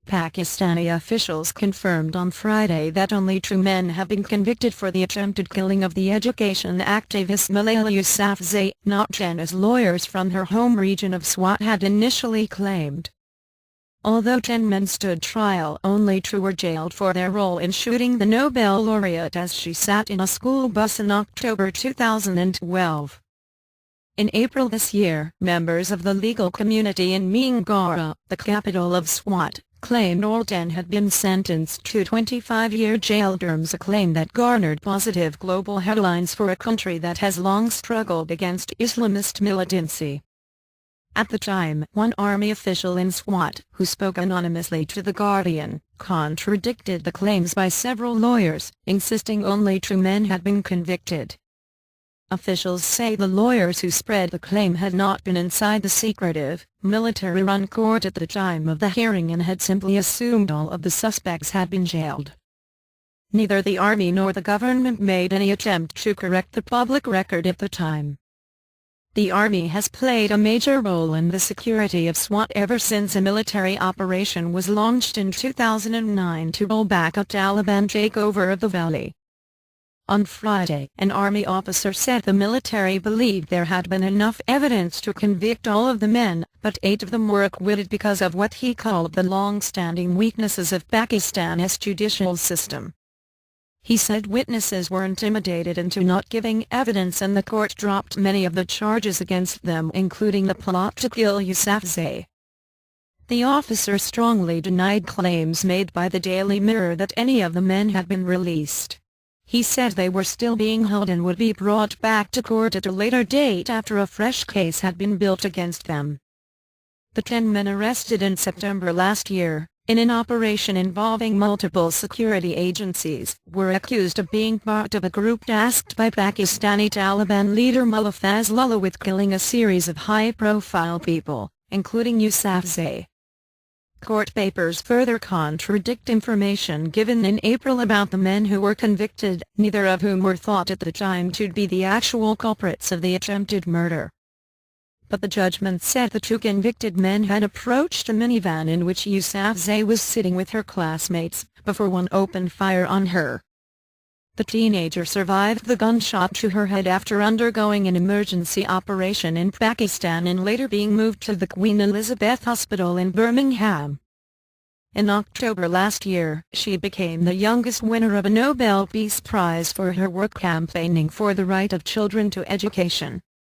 Pakistani officials confirmed on Friday that only 2 men have been convicted for the attempted killing of the education activist Malala Yousafzai, not 10 as lawyers from her home region of Swat had initially claimed. Although 10 men stood trial, only 2 were jailed for their role in shooting the Nobel laureate as she sat in a school bus in October 2012. In April this year, members of the legal community in Mingora, the capital of Swat, claimed all 10 had been sentenced to 25-year jail terms, a claim that garnered positive global headlines for a country that has long struggled against Islamist militancy. At the time, one army official in Swat, who spoke anonymously to The Guardian, contradicted the claims by several lawyers, insisting only 2 men had been convicted. Officials say the lawyers who spread the claim had not been inside the secretive, military-run court at the time of the hearing and had simply assumed all of the suspects had been jailed. Neither the army nor the government made any attempt to correct the public record at the time. The army has played a major role in the security of Swat ever since a military operation was launched in 2009 to roll back a Taliban takeover of the valley. On Friday, an army officer said the military believed there had been enough evidence to convict all of the men, but 8 of them were acquitted because of what he called the long-standing weaknesses of Pakistan's judicial system. He said witnesses were intimidated into not giving evidence and the court dropped many of the charges against them, including the plot to kill Yousafzai. The officer strongly denied claims made by the Daily Mirror that any of the men had been released. He said they were still being held and would be brought back to court at a later date after a fresh case had been built against them. The 10 men arrested in September last year, in an operation involving multiple security agencies, were accused of being part of a group tasked by Pakistani Taliban leader Mullah Fazlullah with killing a series of high-profile people, including Yousafzai. Court papers further contradict information given in April about the men who were convicted, neither of whom were thought at the time to be the actual culprits of the attempted murder. But the judgment said the 2 convicted men had approached a minivan in which Yousafzai was sitting with her classmates, before one opened fire on her. The teenager survived the gunshot to her head after undergoing an emergency operation in Pakistan and later being moved to the Queen Elizabeth Hospital in Birmingham. In October last year, she became the youngest winner of a Nobel Peace Prize for her work campaigning for the right of children to education.